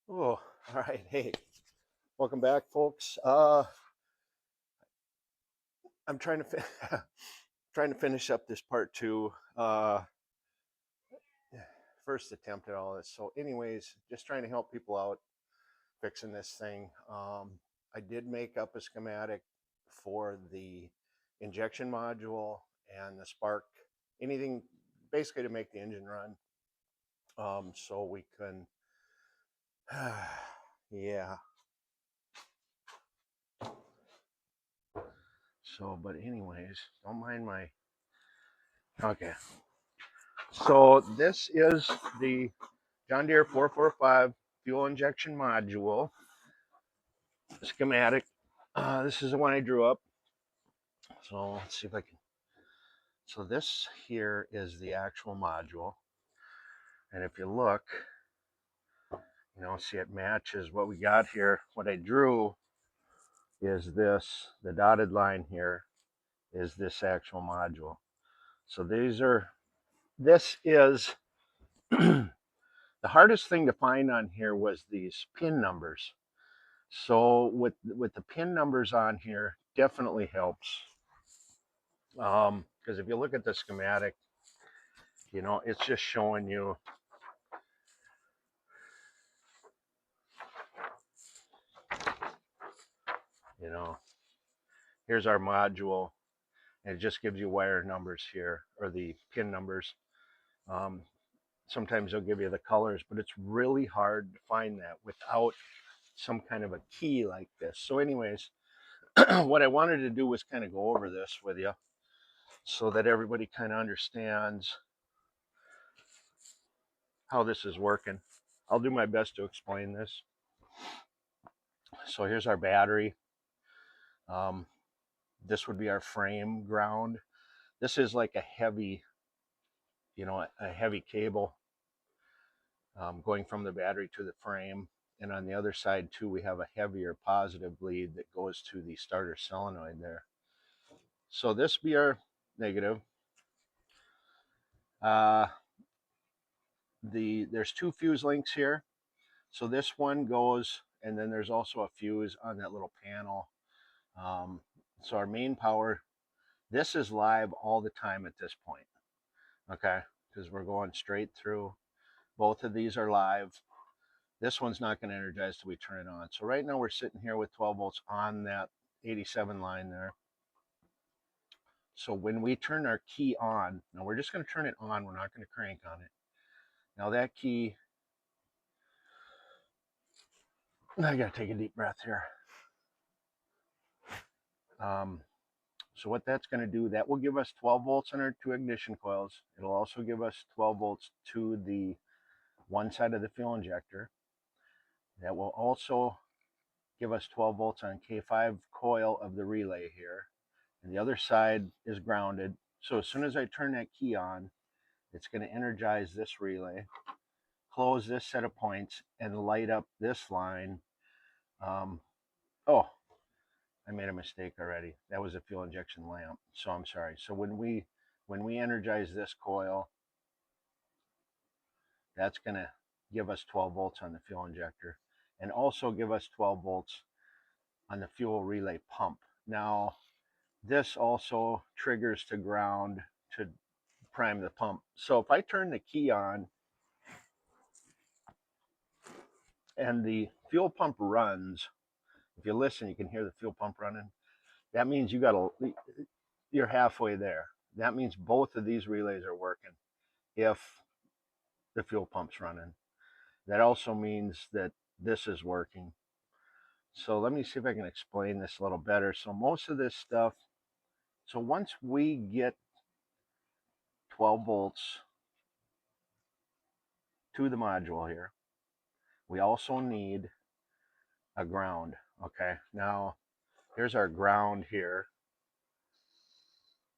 Oh, all right. Hey, welcome back, folks. I'm trying to trying to finish up this part two. First attempt at all this. So, anyways, just trying to help people out fixing this thing. I did make up a schematic for the injection module and the spark, anything basically to make the engine run. So we can, yeah. So, but anyways, don't mind my. Okay. So this is the John Deere 445 fuel injection module schematic. This is the one I drew up. So let's see if I can. So this here is the actual module. And if you look, see it matches what we got here. What I drew is this, the dotted line here is this actual module. So this is, the hardest thing to find on here was these pin numbers. So with the pin numbers on here, definitely helps. Because if you look at the schematic, it's just showing you, you know, here's our module, and it just gives you wire numbers here, or the pin numbers. Um, Sometimes they'll give you the colors, but it's really hard to find that without some kind of a key like this. So anyways, what I wanted to do was kind of go over this with you so that everybody kind of understands how this is working. I'll do my best to explain this. So here's our battery. Um, this would be our frame ground. This is like a heavy, a heavy cable going from the battery to the frame. And on the other side too, we have a heavier positive lead that goes to the starter solenoid there. So this be our negative. Uh, there's two fuse links here. So this one goes, and then there's also a fuse on that little panel. So our main power, this is live all the time at this point, okay? Because we're going straight through. Both of these are live. This one's not going to energize till we turn it on. So right now we're sitting here with 12 volts on that 87 line there. So when we turn our key on, now we're just going to turn it on. We're not going to crank on it. Now that key, I got to take a deep breath here. So what that's going to do, that will give us 12 volts on our two ignition coils. It'll also give us 12 volts to the one side of the fuel injector. That will also give us 12 volts on K5 coil of the relay here. And the other side is grounded. So as soon as I turn that key on, it's going to energize this relay, close this set of points, and light up this line. Oh, I made a mistake already. That was a fuel injection lamp. So I'm sorry. So when we energize this coil, that's going to give us 12 volts on the fuel injector and also give us 12 volts on the fuel relay pump. Now, this also triggers to ground to prime the pump. So if I turn the key on and the fuel pump runs, if you listen, you can hear the fuel pump running. That means you're halfway there. That means both of these relays are working if the fuel pump's running. That also means that this is working. So let me see if I can explain this a little better. So most of this stuff, so once we get 12 volts to the module here, we also need a ground. Okay, now here's our ground here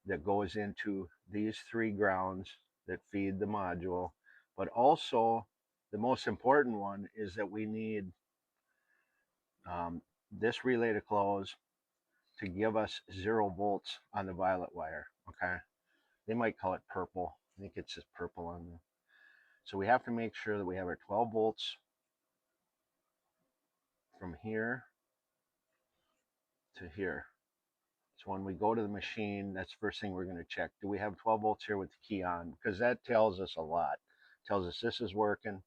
that goes into these three grounds that feed the module. But also, the most important one is that we need this relay to close to give us 0 volts on the violet wire. Okay, they might call it purple. I think it's just purple on there. So we have to make sure that we have our 12 volts from here to here. So when we go to the machine, that's the first thing we're going to check. Do we have 12 volts here with the key on? Because that tells us a lot. It tells us this is working.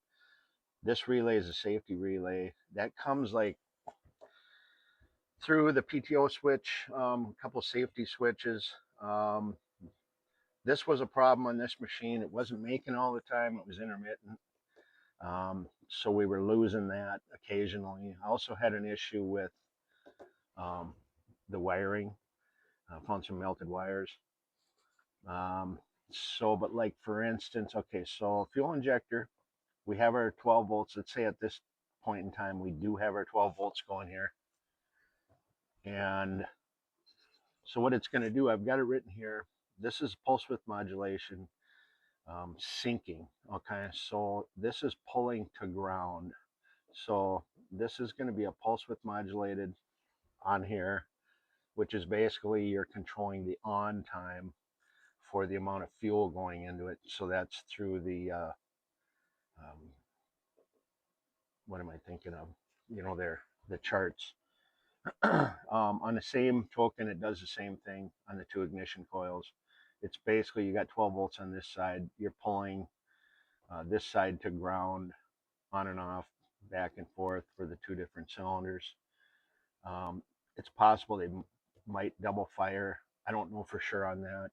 This relay is a safety relay. That comes like through the PTO switch, a couple safety switches. This was a problem on this machine. It wasn't making all the time. It was intermittent. So we were losing that occasionally. I also had an issue with the wiring. Found some melted wires. But like for instance, okay, so fuel injector, we have our 12 volts. Let's say at this point in time, we do have our 12 volts going here. And so what it's going to do, I've got it written here. This is pulse width modulation, syncing. Okay, so this is pulling to ground. So this is going to be a pulse width modulated on here, which is basically you're controlling the on time for the amount of fuel going into it. So that's through the, what am I thinking of? You know, the charts. On the same token, it does the same thing on the two ignition coils. It's basically, you got 12 volts on this side. You're pulling this side to ground, on and off, back and forth for the two different cylinders. It's possible they might double fire. I don't know for sure on that.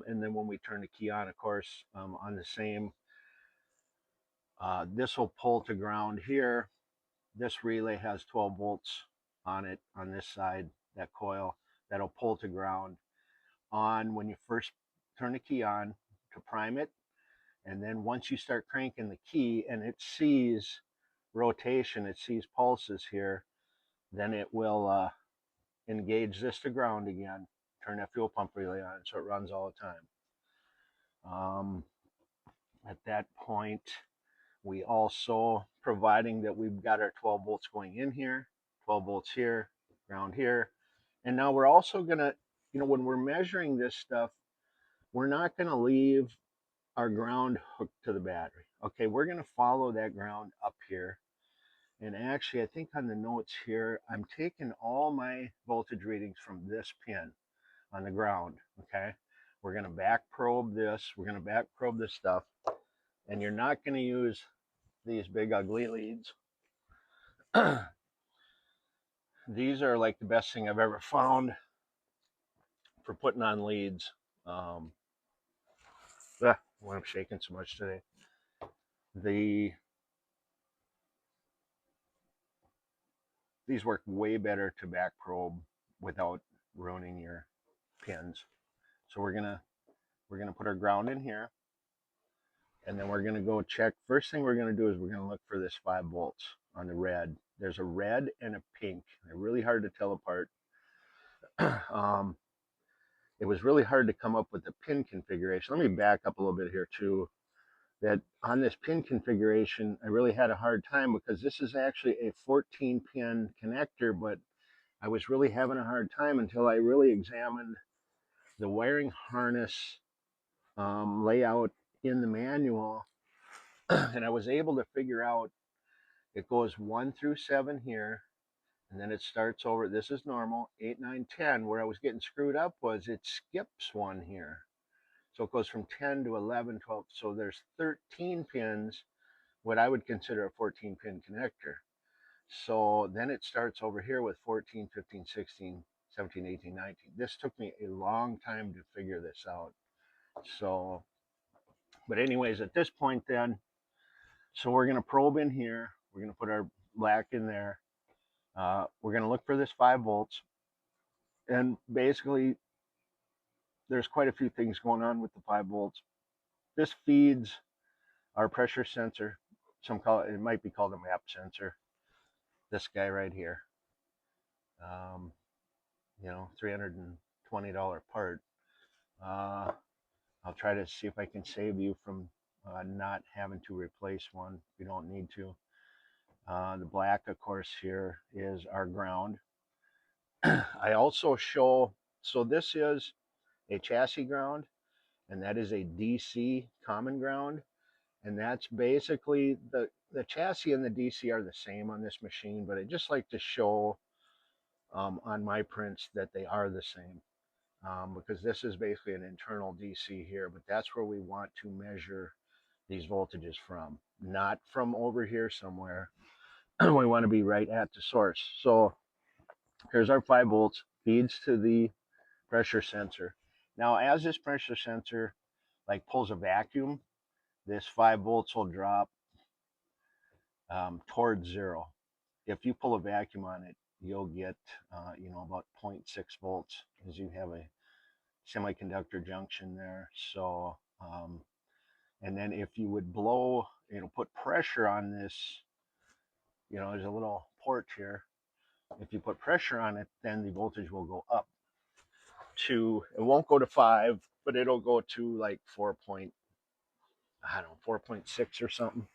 And then when we turn the key on, of course, on the same, this will pull to ground here. This relay has 12 volts on it on this side, that coil, that'll pull to ground on when you first turn the key on to prime it. And then once you start cranking the key and it sees rotation, it sees pulses here, then it will engage this to ground again, turn that fuel pump relay on so it runs all the time. At that point, we also, providing that we've got our 12 volts going in here, 12 volts here, ground here. And now we're also gonna, when we're measuring this stuff, we're not gonna leave our ground hooked to the battery. Okay, we're gonna follow that ground up here. And actually, I think on the notes here, I'm taking all my voltage readings from this pin on the ground, okay? We're gonna back probe this, we're gonna back probe this stuff, and you're not gonna use these big ugly leads. These are like the best thing I've ever found for putting on leads. Why I'm shaking so much today. These work way better to back probe without ruining your pins. So we're gonna put our ground in here, and then we're gonna go check. First thing we're gonna do is we're gonna look for this 5 volts on the red. There's a red and a pink. They're really hard to tell apart. It was really hard to come up with the pin configuration. Let me back up a little bit here too. That on this pin configuration, I really had a hard time because this is actually a 14 pin connector, but I was really having a hard time until I really examined the wiring harness layout in the manual. And I was able to figure out it goes 1 through 7 here, and then it starts over. This is normal, 8, 9, 10. Where I was getting screwed up was it skips 1 here. So it goes from 10 to 11, 12. So there's 13 pins, what I would consider a 14 pin connector. So then it starts over here with 14, 15, 16, 17, 18, 19. This took me a long time to figure this out. So, but anyways, at this point then, so we're going to probe in here. We're going to put our black in there. We're going to look for this 5 volts. And basically, there's quite a few things going on with the 5 volts. This feeds our pressure sensor. Some call it, it might be called a map sensor. This guy right here. $320 part. I'll try to see if I can save you from not having to replace one if you don't need to. The black, of course, here is our ground. I also show, so this is a chassis ground, and that is a DC common ground. And that's basically the chassis and the DC are the same on this machine, but I just like to show on my prints that they are the same. Because this is basically an internal DC here, but that's where we want to measure these voltages from, not from over here somewhere. We want to be right at the source. So here's our 5 volts, feeds to the pressure sensor. Now, as this pressure sensor like pulls a vacuum, this 5 volts will drop towards 0. If you pull a vacuum on it, you'll get about 0.6 volts, as you have a semiconductor junction there. So and then if you would blow, put pressure on this, there's a little port here. If you put pressure on it, then the voltage will go up to, it won't go to 5, but it'll go to like 4.6 or something.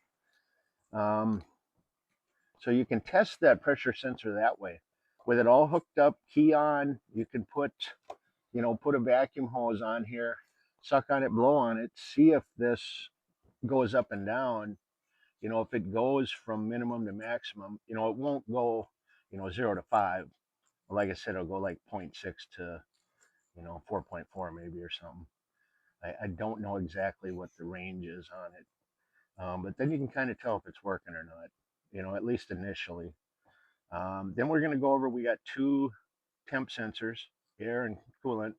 So you can test that pressure sensor that way. With it all hooked up, key on, you can put a vacuum hose on here, suck on it, blow on it, see if this goes up and down. If it goes from minimum to maximum, it won't go, 0 to 5. Like I said, it'll go like 0.6 to, 4.4 maybe or something. I don't know exactly what the range is on it. But then you can kind of tell if it's working or not, at least initially. Then we're going to go over, we got 2 temp sensors, air and coolant.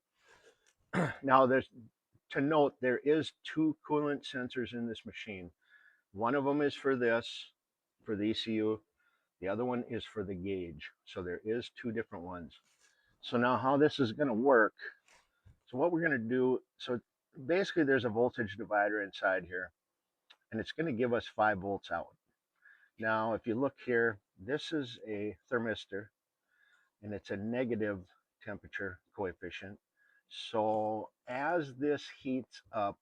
Now to note, there is 2 coolant sensors in this machine. One of them is for the ECU. The other one is for the gauge. So there is 2 different ones. So now how this is going to work. So what we're going to do, so basically there's a voltage divider inside here, and it's going to give us 5 volts out. Now, if you look here, this is a thermistor, and it's a negative temperature coefficient. So as this heats up,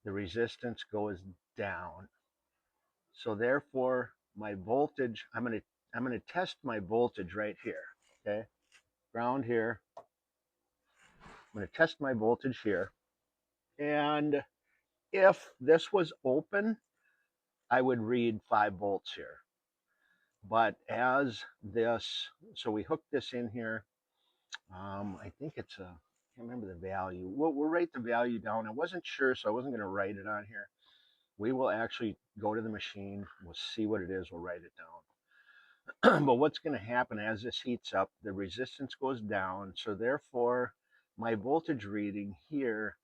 the resistance goes down. So therefore, my voltage, I'm going to test my voltage right here, okay? Ground here. I'm going to test my voltage here. And if this was open, I would read 5 volts here. But as this, so we hook this in here. I think it's I can't remember the value. We'll write the value down. I wasn't sure, so I wasn't going to write it on here. We will actually go to the machine. We'll see what it is. We'll write it down. But what's going to happen as this heats up, the resistance goes down. So therefore, my voltage reading here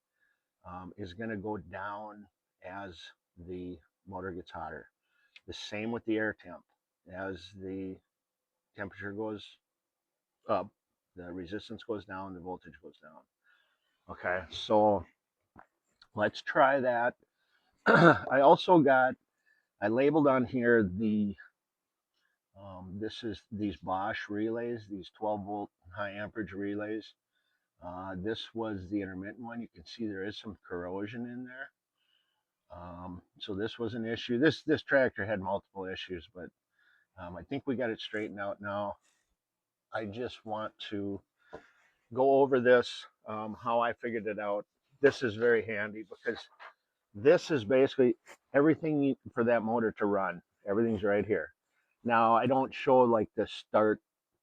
is going to go down as the motor gets hotter. The same with the air temp. As the temperature goes up, the resistance goes down, the voltage goes down. Okay, so let's try that. I also I labeled on here this is these Bosch relays, these 12 volt high amperage relays. This was the intermittent one. You can see there is some corrosion in there. So this was an issue. This tractor had multiple issues, but I think we got it straightened out now. I just want to go over this, how I figured it out. This is very handy because this is basically everything for that motor to run. Everything's right here. Now, I don't show like the start,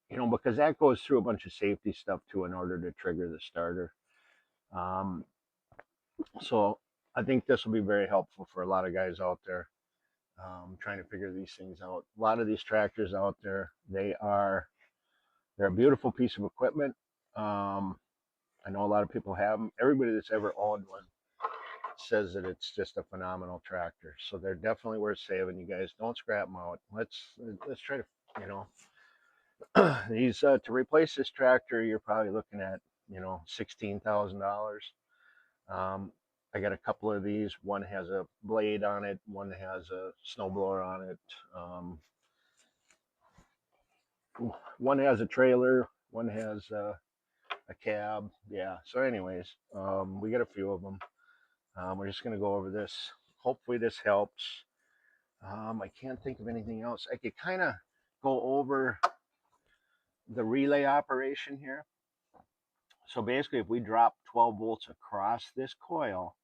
because that goes through a bunch of safety stuff too in order to trigger the starter. So I think this will be very helpful for a lot of guys out there trying to figure these things out. A lot of these tractors out there, they're a beautiful piece of equipment. I know a lot of people have them. Everybody that's ever owned one says that it's just a phenomenal tractor. So they're definitely worth saving. You guys don't scrap them out. Let's try to, these to replace this tractor, you're probably looking at $16,000. I got a couple of these. One has a blade on it. One has a snowblower on it. One has a trailer. One has a cab. Yeah. So anyways, we got a few of them. We're just going to go over this. Hopefully this helps. I can't think of anything else. I could kind of go over the relay operation here. So basically, if we drop 12 volts across this coil,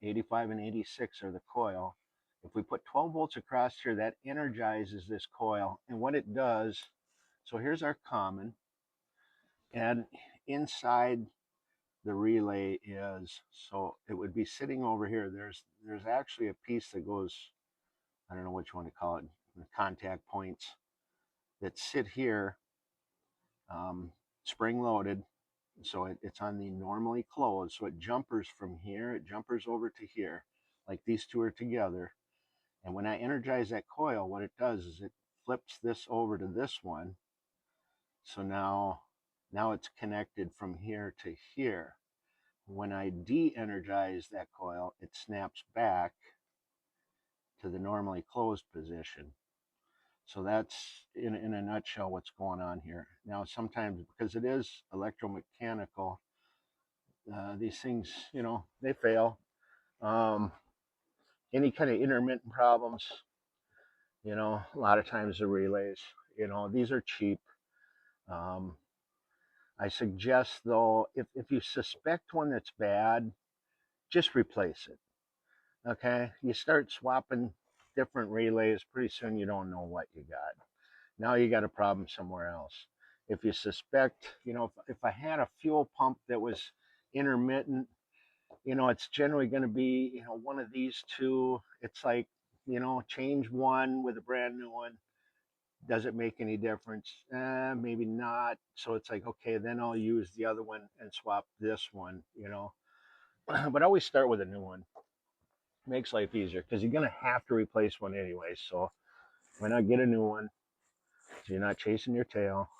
85 and 86 are the coil. If we put 12 volts across here, that energizes this coil. And what it does, so here's our common, and inside the relay is, so it would be sitting over here. There's actually a piece that goes, I don't know which one to call it, the contact points that sit here, spring loaded. So it's on the normally closed. So it jumpers from here, it jumpers over to here, like these two are together. And when I energize that coil, what it does is it flips this over to this one. So now it's connected from here to here. When I de-energize that coil, it snaps back to the normally closed position. So that's in a nutshell what's going on here. Now sometimes, because it is electromechanical, these things, they fail. Any kind of intermittent problems, a lot of times the relays, these are cheap. I suggest though, if you suspect one that's bad, just replace it. Okay, you start swapping different relays, pretty soon you don't know what you got. Now you got a problem somewhere else. If you suspect, if I had a fuel pump that was intermittent, it's generally going to be, one of these two. It's like, change one with a brand new one. Does it make any difference? Maybe not. So it's like, okay, then I'll use the other one and swap this one, But always start with a new one. Makes life easier because you're going to have to replace one anyway. So why not get a new one so you're not chasing your tail?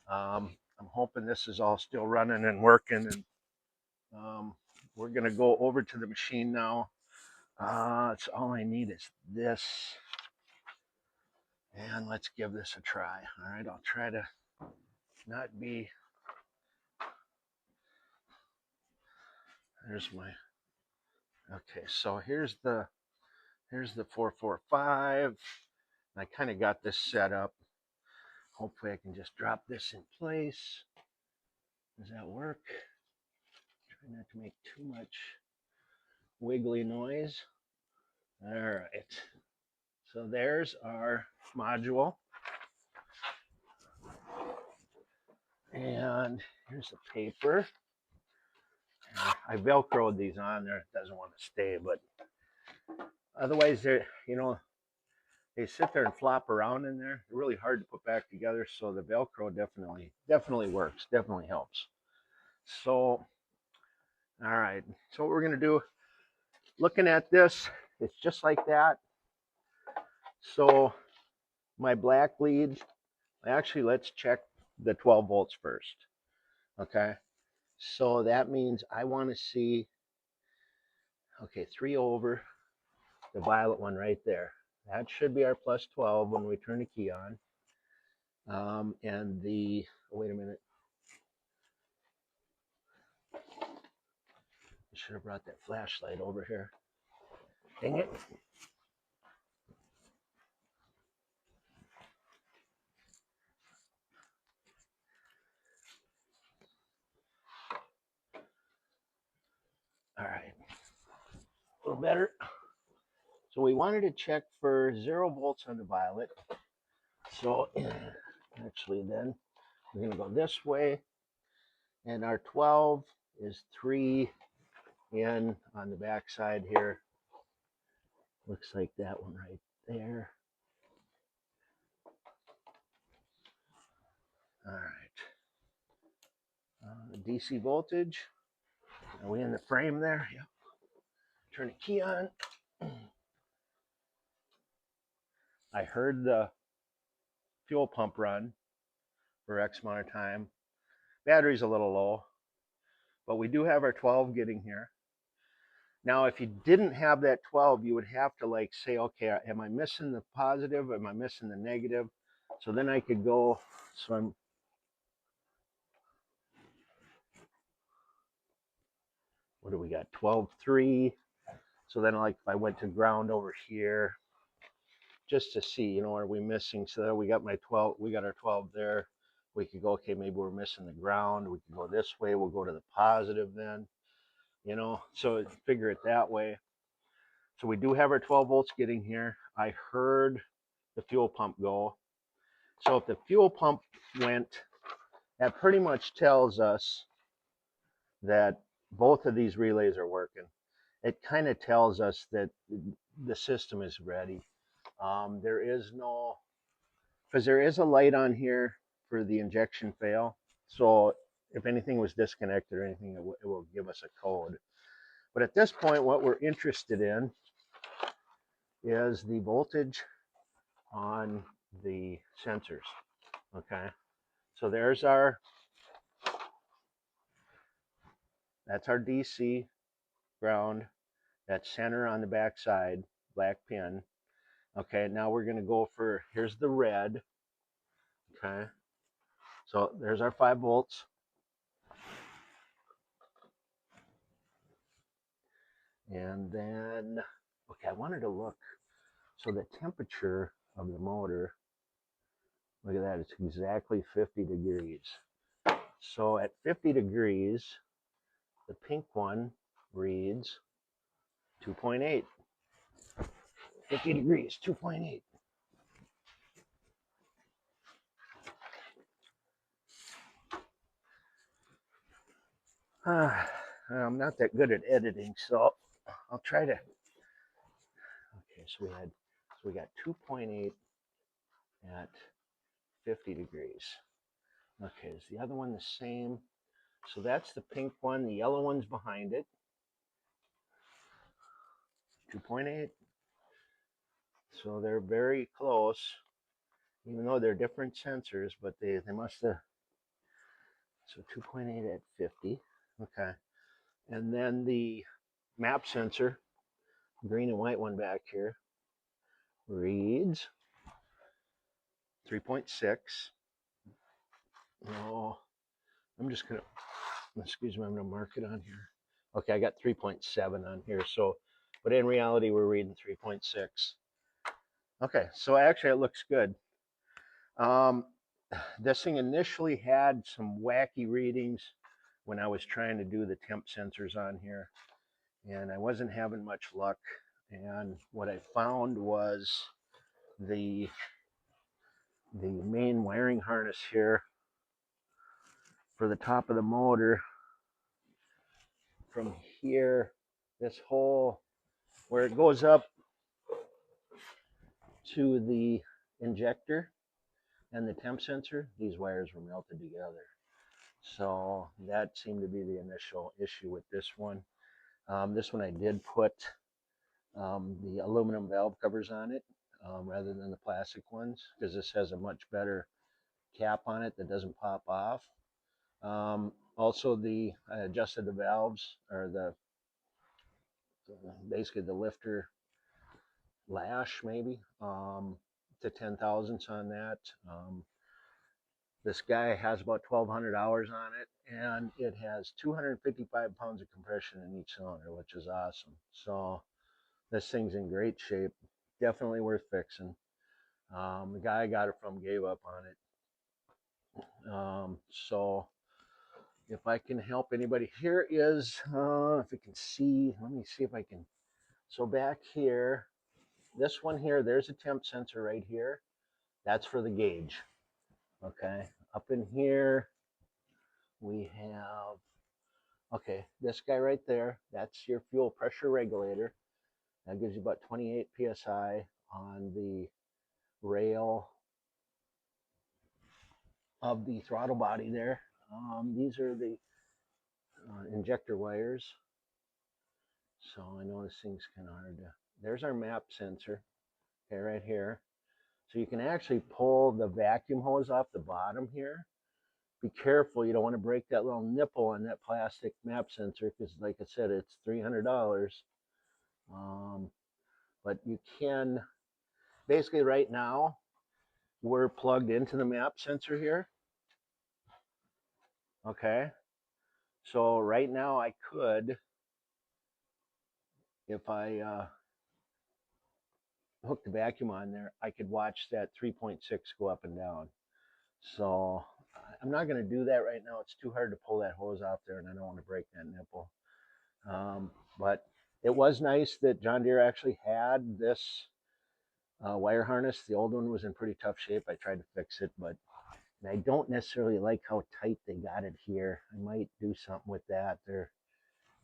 I'm hoping this is all still running and working. And we're going to go over to the machine now. It's all I need is this. And let's give this a try. All right, I'll try to not be. There's my. Okay, so here's the 445. I kind of got this set up. Hopefully I can just drop this in place. Does that work? Try not to make too much wiggly noise. All right. So there's our module. And here's the paper. I Velcroed these on there. It doesn't want to stay, but otherwise they're, they sit there and flop around in there. They're really hard to put back together. So the Velcro definitely works, definitely helps. So, all right. So what we're going to do, looking at this, it's just like that. So my black lead, actually, let's check the 12 volts first. Okay. So that means I want to see, okay, 3 over, the violet one right there. That should be our plus 12 when we turn the key on. And the, wait a minute. I should have brought that flashlight over here. Dang it. All right. A little better. So we wanted to check for 0 volts on the violet. So actually then we're going to go this way. And our 12 is 3 in on the back side here. Looks like that one right there. All right. DC voltage. Are we in the frame there? Yep. Turn the key on. I heard the fuel pump run for X amount of time. Battery's a little low, but we do have our 12 getting here. Now, if you didn't have that 12, you would have to like say, okay, am I missing the positive? Am I missing the negative? So then I could go, so I'm, what do we got? 12.3. So then like if I went to ground over here, just to see, are we missing? So we got my 12, we got our 12 there. We could go, okay, maybe we're missing the ground. We could go this way. We'll go to the positive then. you know, so figure it that way. So we do have our 12 volts getting here. I heard the fuel pump go. So if the fuel pump went, that pretty much tells us that both of these relays are working. It kind of tells us that the system is ready. There is no, because there is a light on here for the injection fail. So if anything was disconnected or anything, it will give us a code. But at this point, what we're interested in is the voltage on the sensors. Okay, so that's our DC ground, that's center on the back side, black pin. Okay, now we're gonna go for, here's the red. Okay, so there's our 5 volts. And then, okay, I wanted to look. So the temperature of the motor, look at that, it's exactly 50 degrees. So at 50 degrees, the pink one reads 2.8. 50 degrees, 2.8. I'm not that good at editing, so I'll try to. Okay, so we got 2.8 at 50 degrees. Okay, is the other one the same? So that's the pink one. The yellow one's behind it. 2.8. So they're very close, even though they're different sensors, but they must have. So 2.8 at 50. Okay. And then the map sensor, green and white one back here, reads 3.6. Oh, I'm just going to, excuse me, I'm going to mark it on here. Okay, I got 3.7 on here. So, but in reality, we're reading 3.6. Okay, so actually it looks good. This thing initially had some wacky readings when I was trying to do the temp sensors on here, and I wasn't having much luck. And what I found was the main wiring harness here for the top of the motor, from here, this hole where it goes up to the injector and the temp sensor, these wires were melted together. So that seemed to be the initial issue with this one. This one I did put the aluminum valve covers on it rather than the plastic ones, because this has a much better cap on it that doesn't pop off. Also, I adjusted the valves, or basically the lifter lash maybe to 10 thousandths on that. This guy has about 1,200 hours on it, and it has 255 pounds of compression in each cylinder, which is awesome. So this thing's in great shape, definitely worth fixing. The guy I got it from gave up on it. So if I can help anybody, here is, if you can see, let me see if I can. So back here, this one here, there's a temp sensor right here. That's for the gauge. Okay, up in here, we have, okay, this guy right there, that's your fuel pressure regulator. That gives you about 28 psi on the rail of the throttle body there. These are the injector wires. So I know this thing's kind of hard to, there's our map sensor, okay, right here. So you can actually pull the vacuum hose off the bottom here. Be careful, you don't want to break that little nipple on that plastic map sensor, because like I said, it's $300. But you can, basically right now, we're plugged into the map sensor here. Okay, so right now I could, if I hook the vacuum on there, I could watch that 3.6 go up and down. So I'm not going to do that right now. It's too hard to pull that hose off there, and I don't want to break that nipple. But it was nice that John Deere actually had this wire harness. The old one was in pretty tough shape. I tried to fix it, but I don't necessarily like how tight they got it here. I might do something with that. They're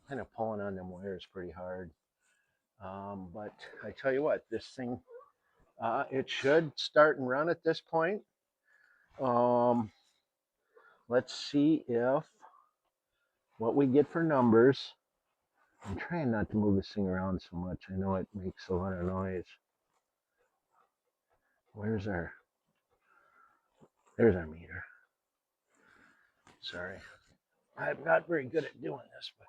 kind of pulling on them wires pretty hard. But I tell you what, this thing, it should start and run at this point. Um, let's see if what we get for numbers. I'm trying not to move this thing around so much. I know it makes a lot of noise. Where's our, there's our meter. Sorry. I'm not very good at doing this, but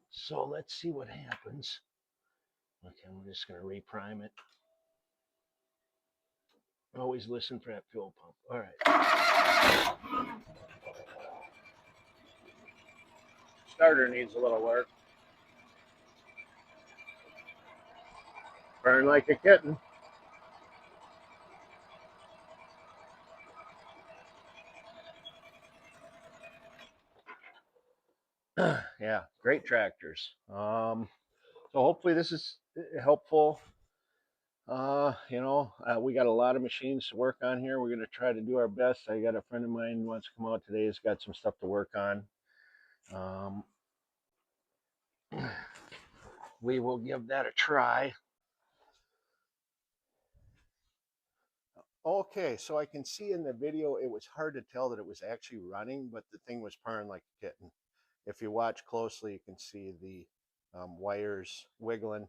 so let's see what happens. Okay, we're just gonna reprime it. Always listen for that fuel pump. All right. Starter needs a little work. Burn like a kitten. Yeah, great tractors. So hopefully this is helpful. We got a lot of machines to work on here. We're going to try to do our best. I got a friend of mine who wants to come out today. He's got some stuff to work on. Um, we will give that a try. Okay, so I can see in the video it was hard to tell that it was actually running, but the thing was purring like a kitten. If you watch closely, you can see the wires wiggling.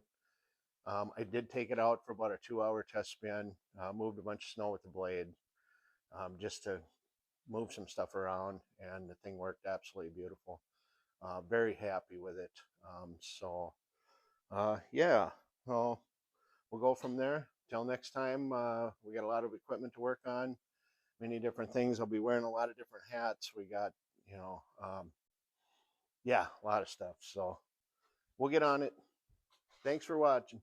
I did take it out for about a 2-hour test spin, moved a bunch of snow with the blade just to move some stuff around, and the thing worked absolutely beautiful. Very happy with it. Yeah, well, we'll go from there. Till next time, we got a lot of equipment to work on, many different things. I'll be wearing a lot of different hats. We got, yeah, a lot of stuff. So we'll get on it. Thanks for watching.